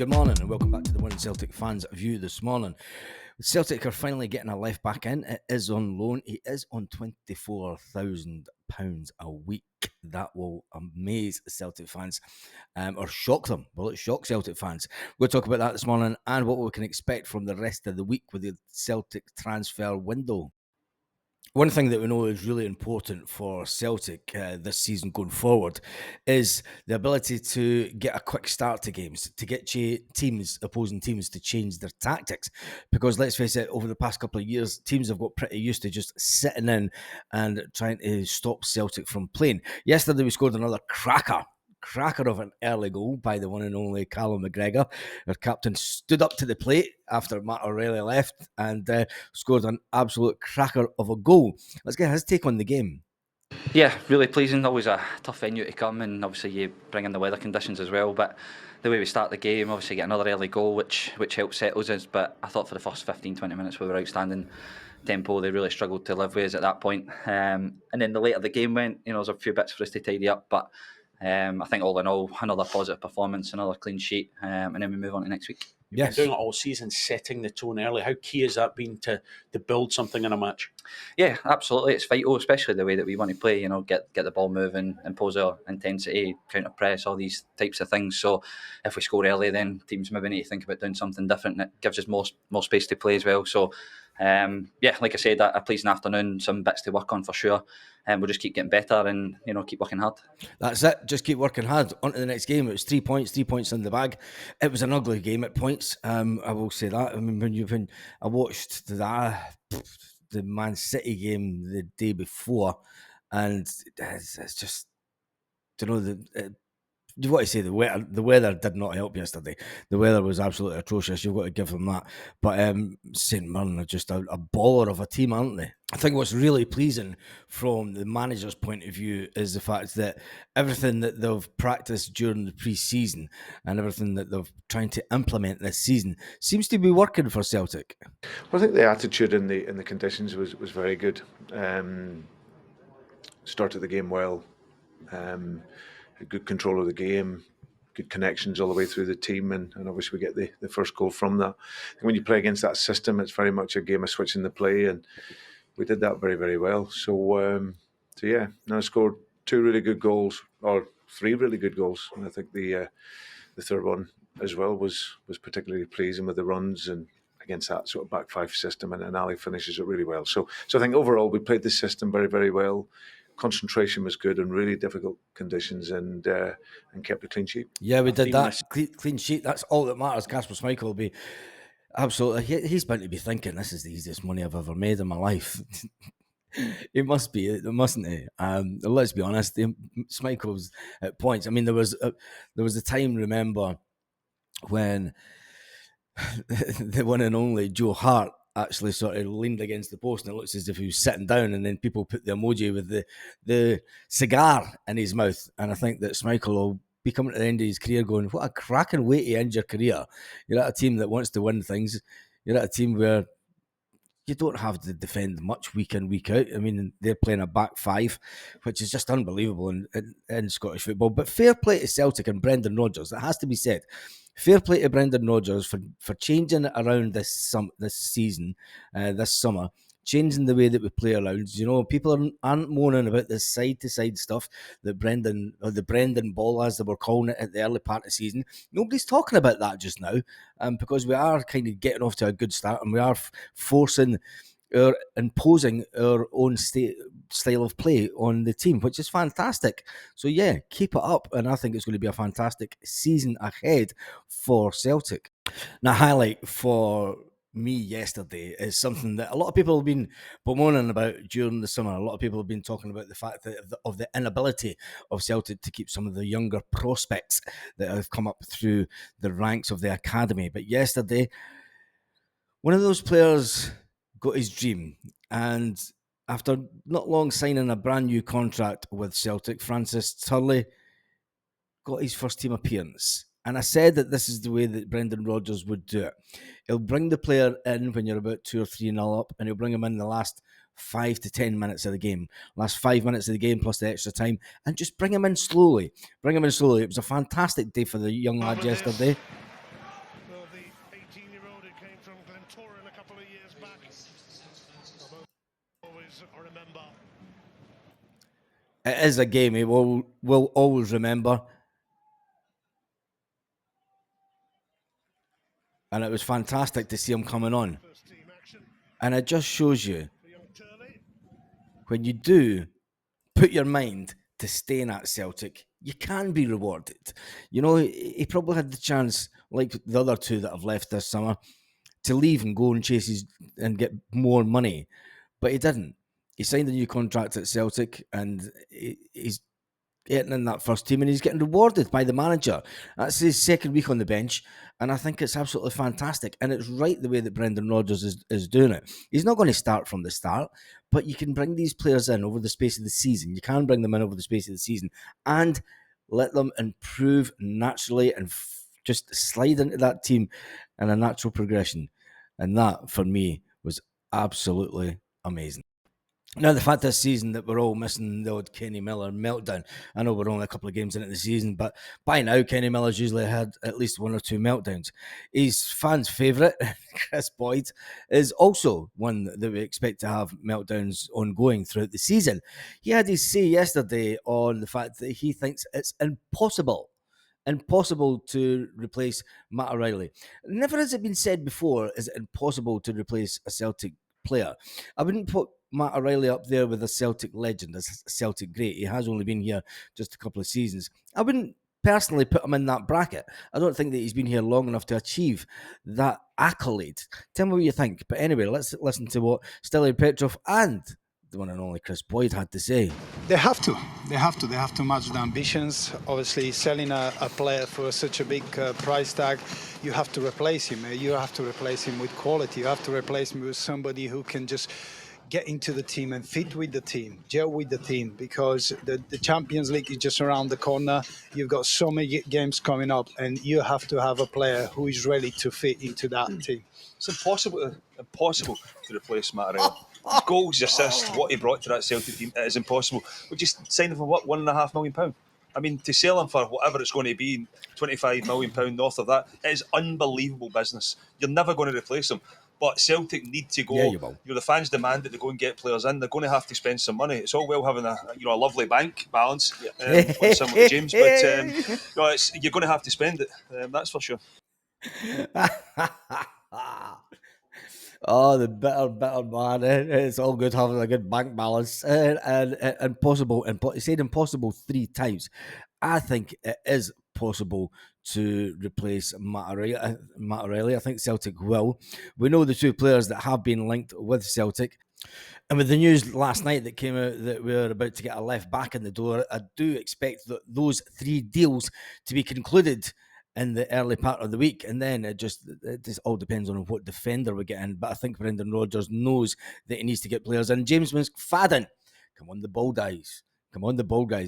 Good morning and welcome back to the One Celtic Fans View this morning. Celtic are finally getting a left back in. It is on loan. He is on £24,000 a week. That will amaze Celtic fans or shock them. Well, it shock Celtic fans. We'll talk about that this morning and what we can expect from the rest of the week with the Celtic transfer window. One thing that we know is really important for Celtic this season going forward is the ability to get a quick start to games, to get opposing teams to change their tactics. Because let's face it, over the past couple of years, teams have got pretty used to just sitting in and trying to stop Celtic from playing. Yesterday, we scored another cracker of an early goal by the one and only Callum McGregor. Our captain stood up to the plate after Matt O'Reilly left and scored an absolute cracker of a goal. Let's get his take on the game. Yeah, really pleasing. Always a tough venue to come, and obviously you bring in the weather conditions as well. But the way we start the game, obviously get another early goal, which helps settles us. But I thought for the first 15-20 minutes we were outstanding tempo. They really struggled to live with us at that point. And then the later the game went, there was a few bits for us to tidy up, but I think all in all, another positive performance, another clean sheet, and then we move on to next week. Yes. Doing it all season, setting the tone early. How key has that been to build something in a match? Yeah, absolutely. It's vital, especially the way that we want to play. Get the ball moving, impose our intensity, counter press, all these types of things. So if we score early, then teams maybe need to think about doing something different. And it gives us more space to play as well. So like I said, a pleasing afternoon, some bits to work on for sure. And we'll just keep getting better and keep working hard. That's it. Just keep working hard. On to the next game. It was 3 points in the bag. It was an ugly game at points. I will say that. I mean, when I watched the Man City game the day before, and it's just, you want to say the weather did not help yesterday. The weather was absolutely atrocious. You've got to give them that. But St Mirren are just a baller of a team, aren't they? I think what's really pleasing from the manager's point of view is the fact that everything that they've practiced during the pre-season and everything that they've trying to implement this season seems to be working for Celtic. Well, I think the attitude in the conditions was very good. Started the game well. Good control of the game, good connections all the way through the team, and obviously we get the first goal from that. And when you play against that system, it's very much a game of switching the play, and we did that very, very well. So yeah, I scored 2 really good goals, or 3 really good goals, and I think the third one as well was particularly pleasing with the runs and against that sort of back 5 system, and Ali finishes it really well. So I think overall we played the system very, very well. Concentration was good in really difficult conditions, and kept a clean sheet. Yeah, we did that. Clean sheet, that's all that matters. Kasper Schmeichel will be absolutely, he's bound to be thinking, this is the easiest money I've ever made in my life. It must be, mustn't he? Let's be honest, Schmeichel's at points. I mean, there was a time, remember, when the one and only Joe Hart actually sort of leaned against the post, and it looks as if he was sitting down, and then people put the emoji with the cigar in his mouth. And I think that Schmeichel will be coming to the end of his career going, what a cracking way to end your career. You're at a team that wants to win things. You're at a team where you don't have to defend much week in, week out. I mean, they're playing a back 5, which is just unbelievable in Scottish football. But fair play to Celtic and Brendan Rodgers. That has to be said. Fair play to Brendan Rodgers for changing it around this season, this summer, changing the way that we play around. People aren't moaning about this side-to-side stuff that the Brendan ball, as they were calling it at the early part of the season. Nobody's talking about that just now, because we are kind of getting off to a good start, and we are imposing our own style of play on the team, which is fantastic. So yeah, keep it up, and I think it's going to be a fantastic season ahead for Celtic. Now, highlight for me yesterday is something that a lot of people have been bemoaning about during the summer. A lot of people have been talking about the fact that of the inability of Celtic to keep some of the younger prospects that have come up through the ranks of the academy. But yesterday, one of those players got his dream, and after not long signing a brand new contract with Celtic, Francis Turley got his first team appearance. And I said that this is the way that Brendan Rodgers would do it. He'll bring the player in when you're about 2 or 3-0 up, and he'll bring him in the last 5 to 10 minutes of the game. Last 5 minutes of the game plus the extra time, and just bring him in slowly. It was a fantastic day for the young lad yesterday. It is a game he will always remember. And it was fantastic to see him coming on. And it just shows you, when you do put your mind to staying at Celtic, you can be rewarded. You know, he probably had the chance, like the other two that have left this summer, to leave and go and chase and get more money. But he didn't. He signed a new contract at Celtic, and he's getting in that first team, and he's getting rewarded by the manager. That's his second week on the bench, and I think it's absolutely fantastic. And it's right the way that Brendan Rodgers is doing it. He's not going to start from the start, but you can bring these players in over the space of the season. You can bring them in over the space of the season and let them improve naturally and just slide into that team in a natural progression. And that, for me, was absolutely amazing. Now, the fact this season that we're all missing the odd Kenny Miller meltdown. I know we're only a couple of games into the season, but by now, Kenny Miller's usually had at least one or two meltdowns. His fans' favourite, Kris Boyd, is also one that we expect to have meltdowns ongoing throughout the season. He had his say yesterday on the fact that he thinks it's impossible to replace Matt O'Reilly. Never has it been said before, is it impossible to replace a Celtic player. I wouldn't put Matt O'Reilly up there with a Celtic legend, a Celtic great. He has only been here just a couple of seasons. I wouldn't personally put him in that bracket. I don't think that he's been here long enough to achieve that accolade. Tell me what you think. But anyway, let's listen to what Stelian Petrov and the one and only Kris Boyd had to say. They have to match the ambitions. Obviously, selling a player for such a big price tag, you have to replace him. You have to replace him with quality. You have to replace him with somebody who can just get into the team and fit with the team, gel with the team, because the Champions League is just around the corner. You've got so many games coming up, and you have to have a player who is ready to fit into that team. It's impossible to replace Matt O'Reilly. His goals, his assists, what he brought to that Celtic team, it is impossible. We just signed him for what, £1.5 million? I mean, to sell him for whatever it's going to be, £25 million north of that, it is unbelievable business. You're never going to replace him. But Celtic need to go. Yeah, you will. The fans demand that they go and get players in. They're going to have to spend some money. It's all well having a lovely bank balance, like similar to James, but you're going to have to spend it. That's for sure. Oh, the bitter man. It's all good having a good bank balance. And impossible. He said impossible 3 times. I think it is possible to replace Matt O'Reilly. I think Celtic will. We know the 2 players that have been linked with Celtic. And with the news last night that came out that we're about to get a left back in the door, I do expect that those 3 deals to be concluded in the early part of the week, and then it just all depends on what defender we get in. But I think Brendan Rodgers knows that he needs to get players in. James McFadden, come on the ball guys.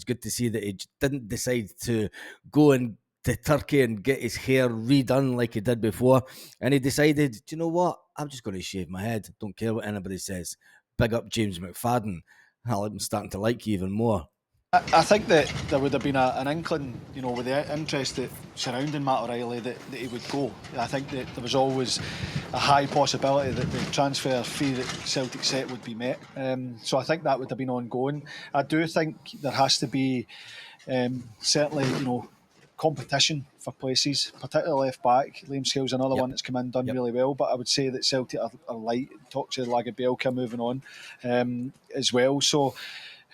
Good to see that he didn't decide to go to Turkey and get his hair redone like he did before, and he decided, do you know what, I'm just going to shave my head, don't care what anybody says. Big up James McFadden. I'm starting to like you even more. I think that there would have been an inkling, with the interest that surrounding Matt O'Reilly, that he would go. I think that there was always a high possibility that the transfer fee that Celtic set would be met. So I think that would have been ongoing. I do think there has to be certainly, competition for places, particularly left back. Liam Skill's another one that's come in, done really well, but I would say that Celtic are light. Talk to Lagerbielke moving on as well. So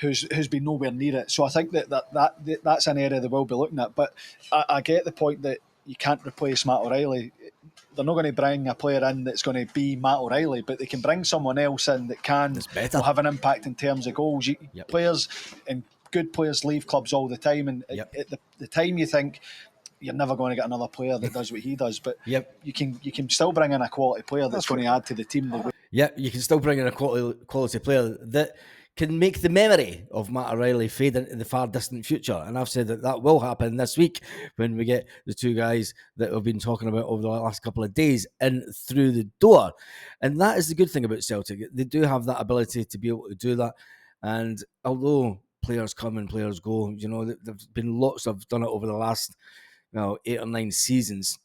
who's been nowhere near it. So I think that's an area they will be looking at. But I get the point that you can't replace Matt O'Reilly. They're not going to bring a player in that's going to be Matt O'Reilly, but they can bring someone else in that will have an impact in terms of goals. Players and good players leave clubs all the time, and at the time you think you're never going to get another player that does what he does, but you can still bring in a quality player that's going to add to the team. Yeah, you can still bring in a quality player that can make the memory of Matt O'Reilly fade into the far distant future. And I've said that will happen this week when we get the 2 guys that we've been talking about over the last couple of days in through the door. And that is the good thing about Celtic. They do have that ability to be able to do that. And although players come and players go, there's been lots of done it over the last 8 or 9 seasons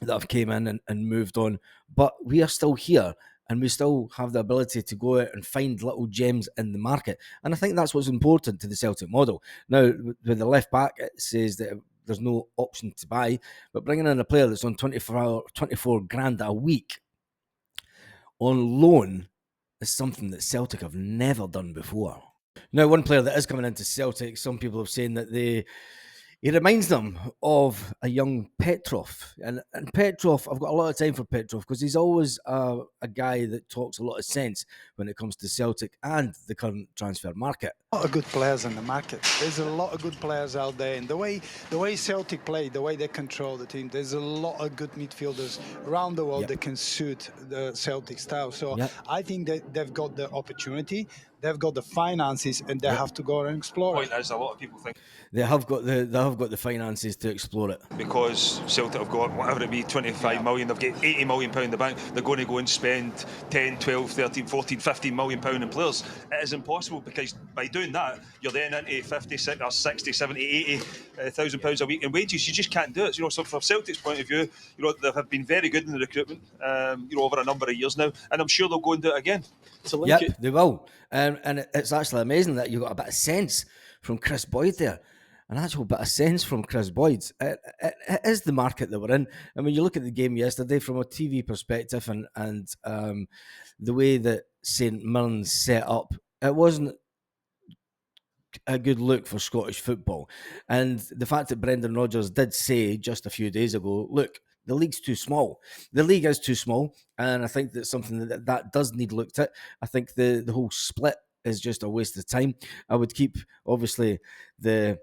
that have came in and moved on. But we are still here. and we still have the ability to go out and find little gems in the market. And I think that's what's important to the Celtic model. Now, with the left back, it says that there's no option to buy, but bringing in a player that's on 24 grand a week on loan is something that Celtic have never done before. Now, one player that is coming into Celtic, some people have saying that he reminds them of a young Petrov. And Petrov, I've got a lot of time for Petrov because he's always a guy that talks a lot of sense when it comes to Celtic and the current transfer market. A lot of good players in the market. There's a lot of good players out there. And the way Celtic play, the way they control the team, there's a lot of good midfielders around the world that can suit the Celtic style. So I think that they've got the opportunity, they've got the finances, and they have to go and explore Point is, a lot of people think they have got the finances to explore it. Because Celtic have got, whatever it be, 25 million, they've got 80 million pound in the bank, they're going to go and spend 10, 12, 13, 14, 15 million pound in players. It is impossible, because by doing that, you're then into 50, 60, 70, 80 thousand pounds a week in wages. You just can't do it. So from Celtic's point of view, they have been very good in the recruitment, over a number of years now, and I'm sure they'll go and do it again. So they will. And it's actually amazing that you got a bit of sense from Kris Boyd there. An actual bit of sense from Kris Boyd. It is the market that we're in. And when you look at the game yesterday from a TV perspective and the way that St Mirren's set up, it wasn't a good look for Scottish football. And the fact that Brendan Rodgers did say just a few days ago, look, the league's too small. The league is too small, and I think that's something that does need looked at. I think the whole split is just a waste of time. I would keep, obviously, the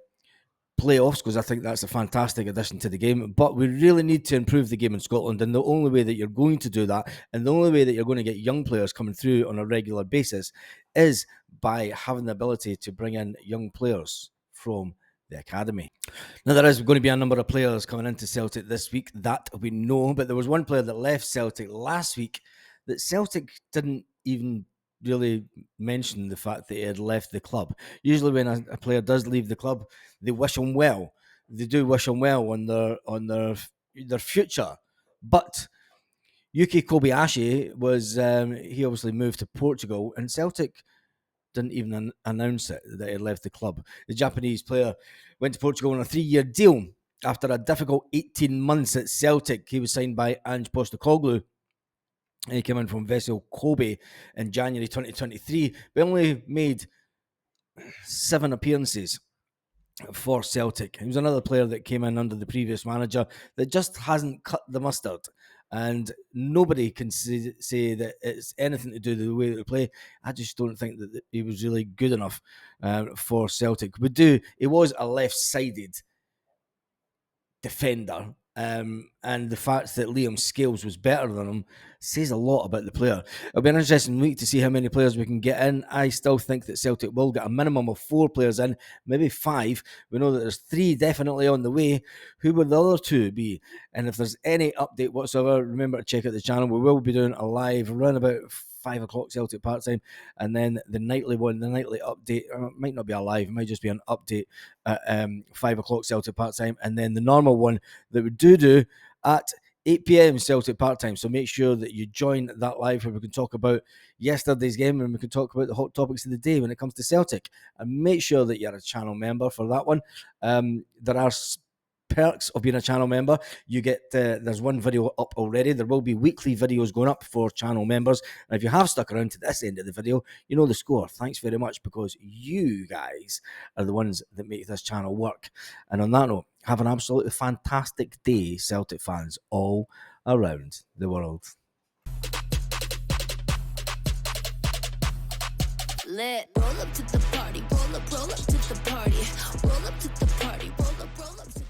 playoffs, because I think that's a fantastic addition to the game, but we really need to improve the game in Scotland, and the only way that you're going to do that, and the only way that you're going to get young players coming through on a regular basis, is by having the ability to bring in young players from the academy. Now, there is going to be a number of players coming into Celtic this week, that we know, but there was one player that left Celtic last week that Celtic didn't even really mention, the fact that he had left the club. Usually when a player does leave the club, they wish him well. They do wish him well on their future. But Yuki Kobayashi was he obviously moved to Portugal, and Celtic didn't even announce it that he left the club. The Japanese player went to Portugal on a 3-year deal. After a difficult 18 months at Celtic, he was signed by Ange Postecoglou. He came in from Vessel Kobe in January 2023, but only made 7 appearances for Celtic. He was another player that came in under the previous manager that just hasn't cut the mustard. And nobody can say that it's anything to do with the way that we play. I just don't think that he was really good enough for Celtic. He was a left-sided defender. And the fact that Liam Scales was better than him says a lot about the player. It'll be an interesting week to see how many players we can get in. I still think that Celtic will get a minimum of 4 players in, maybe 5. We know that there's 3 definitely on the way. Who will the other 2 be? And if there's any update whatsoever, remember to check out the channel. We will be doing a live around about 5 o'clock Celtic part time, and then the nightly update, might not be a live, it might just be an update at 5 o'clock Celtic part time, and then the normal one that we do at 8 p.m. Celtic part time. So make sure that you join that live where we can talk about yesterday's game and we can talk about the hot topics of the day when it comes to Celtic, and make sure that you're a channel member for that one. There are perks of being a channel member. You get there's 1 video up already. There will be weekly videos going up for channel members, and if you have stuck around to this end of the video, you know the score. Thanks very much, because you guys are the ones that make this channel work. And on that note, have an absolutely fantastic day, Celtic fans all around the world. Lit. Roll up to the party, roll up to the party, roll up to the party, roll up to